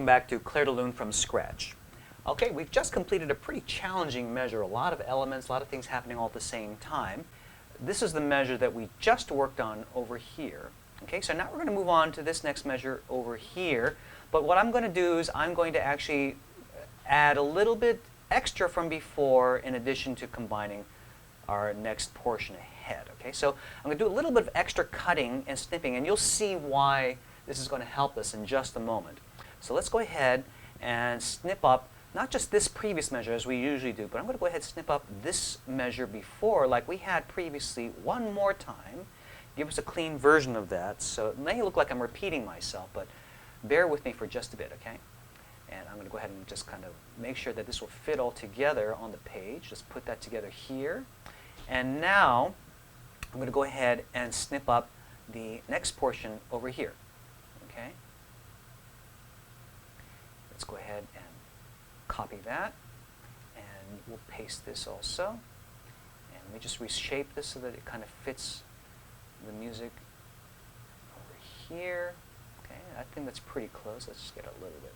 welcome back to Clair de Lune from scratch. Okay, we've just completed a pretty challenging measure, a lot of elements, a lot of things happening all at the same time. This is the measure that we just worked on over here. Okay, so now we're going to move on to this next measure over here. But what I'm going to do is I'm going to actually add a little bit extra from before in addition to combining our next portion ahead. Okay, so I'm going to do a little bit of extra cutting and snipping, and you'll see why this is going to help us in just a moment. So let's go ahead and snip up not just this previous measure as we usually do, but I'm going to go ahead and snip up this measure before like we had previously one more time. Give us a clean version of that. So it may look like I'm repeating myself, but bear with me for just a bit, okay? And I'm going to go ahead and just kind of make sure that this will fit all together on the page. Just put that together here. And now I'm going to go ahead and snip up the next portion over here, okay? Let's go ahead and copy that, and we'll paste this also. And let me just reshape this so that it kind of fits the music over here. Okay, I think that's pretty close. Let's just get a little bit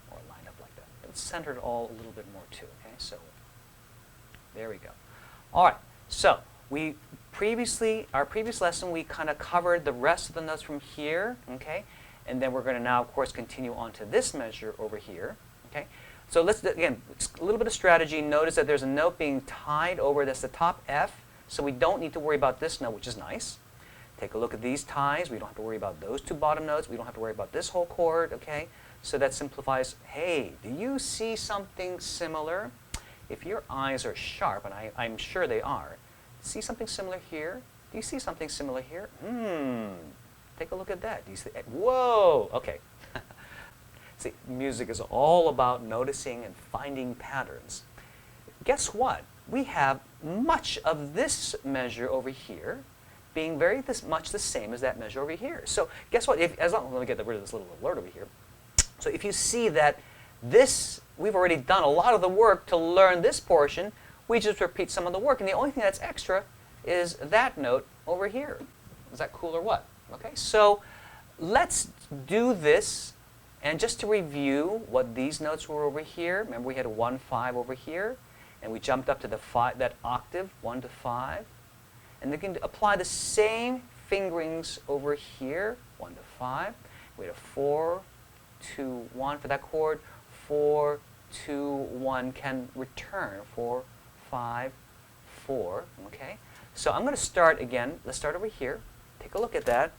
more lined up like that. Let's center it all a little bit more too. Okay, so there we go. All right, so our previous lesson, we kind of covered the rest of the notes from here. Okay, and then we're going to now, of course, continue on to this measure over here. Okay. So let's, again, a little bit of strategy. Notice that there's a note being tied over. That's the top F. So we don't need to worry about this note, which is nice. Take a look at these ties. We don't have to worry about those two bottom notes. We don't have to worry about this whole chord, okay? So that simplifies, hey, do you see something similar? If your eyes are sharp, and I'm sure they are, see something similar here? Do you see something similar here? Take a look at that. Do you see, whoa, okay. See, music is all about noticing and finding patterns. Guess what? We have much of this measure over here being very much the same as that measure over here. So guess what? Let me get rid of this little alert over here. So if you see that this, we've already done a lot of the work to learn this portion, we just repeat some of the work. And the only thing that's extra is that note over here. Is that cool or what? Okay, so let's do this. And just to review what these notes were over here, remember we had a 1, 5 over here, and we jumped up to the 5, that octave, 1 to 5. And then can apply the same fingerings over here, 1 to 5. We had a 4, 2, 1 for that chord. 4, 2, 1 can return. 4, 5, 4. Okay. So I'm going to start again. Let's start over here. Take a look at that.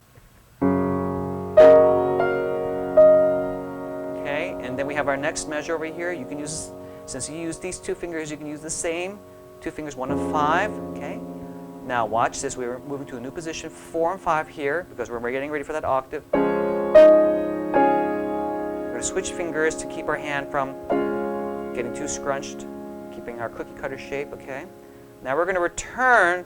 Okay, and then we have our next measure over here. You can use, since you use these two fingers, you can use the same two fingers, 1 and 5. Okay. Now watch this. We're moving to a new position, 4 and 5 here, because we're getting ready for that octave. We're going to switch fingers to keep our hand from getting too scrunched, keeping our cookie cutter shape. Okay. Now we're going to return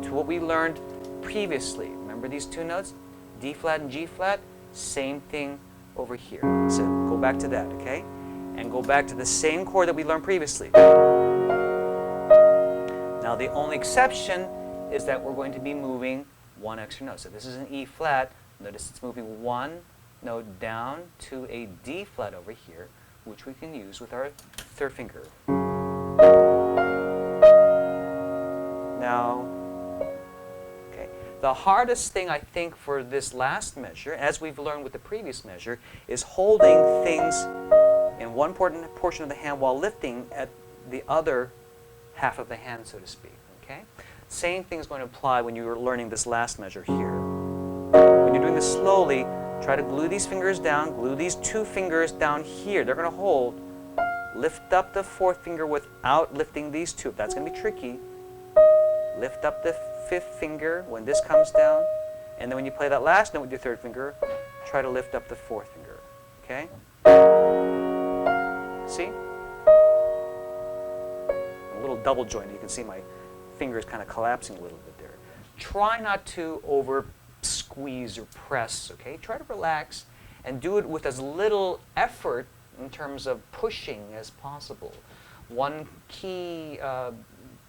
to what we learned previously. Remember these two notes, D flat and G flat. Same thing over here. So go back to that, okay? And go back to the same chord that we learned previously. Now the only exception is that we're going to be moving one extra note. So this is an E flat. Notice it's moving one note down to a D flat over here, which we can use with our third finger. Now, the hardest thing, I think, for this last measure, as we've learned with the previous measure, is holding things in one portion of the hand while lifting at the other half of the hand, so to speak. Okay? Same thing is going to apply when you're learning this last measure here. When you're doing this slowly, try to glue these fingers down, glue these two fingers down here. They're going to hold. Lift up the fourth finger without lifting these two. That's going to be tricky. Lift up the fifth finger when this comes down, and then when you play that last note with your third finger, try to lift up the fourth finger. Okay? See? A little double joint. You can see my fingers kind of collapsing a little bit there. Try not to over squeeze or press. Okay? Try to relax and do it with as little effort in terms of pushing as possible. One key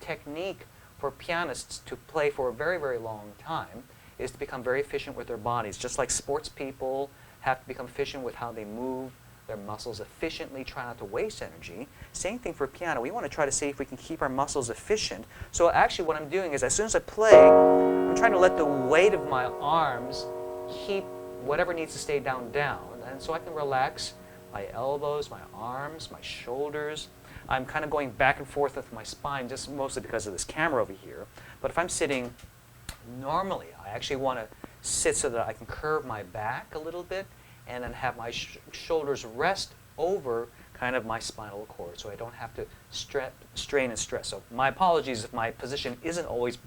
technique for pianists to play for a very, very long time is to become very efficient with their bodies. Just like sports people, have to become efficient with how they move their muscles efficiently, try not to waste energy. Same thing for piano. We want to try to see if we can keep our muscles efficient. So actually what I'm doing is as soon as I play, I'm trying to let the weight of my arms keep whatever needs to stay down. And so I can relax my elbows, my arms, my shoulders. I'm kind of going back and forth with my spine, just mostly because of this camera over here. But if I'm sitting normally, I actually want to sit so that I can curve my back a little bit and then have my shoulders rest over kind of my spinal cord so I don't have to strain and stress. So my apologies if my position isn't always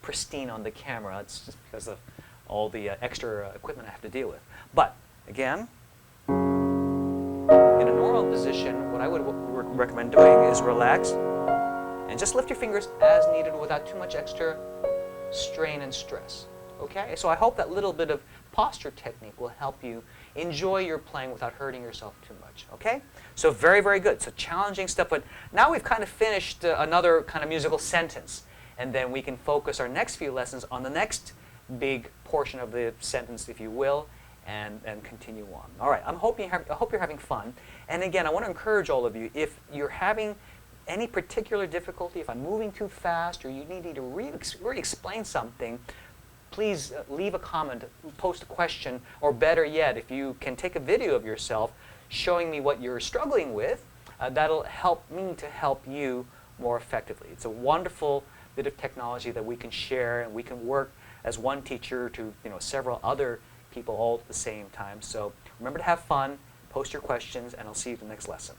pristine on the camera. It's just because of all the extra equipment I have to deal with. But again, in a normal position, what I would recommend doing is relax and just lift your fingers as needed without too much extra strain and stress. Okay? So I hope that little bit of posture technique will help you enjoy your playing without hurting yourself too much. Okay? So very, very good. So challenging stuff, but now we've kind of finished another kind of musical sentence, and then we can focus our next few lessons on the next big portion of the sentence, if you will, and continue on. All right, I hope you're having fun. And again, I want to encourage all of you, if you're having any particular difficulty, if I'm moving too fast or you need me to really explain something, please leave a comment, post a question, or better yet, if you can take a video of yourself showing me what you're struggling with, that'll help me to help you more effectively. It's a wonderful bit of technology that we can share, and we can work as one teacher to several other people all at the same time. So remember to have fun, post your questions, and I'll see you in the next lesson.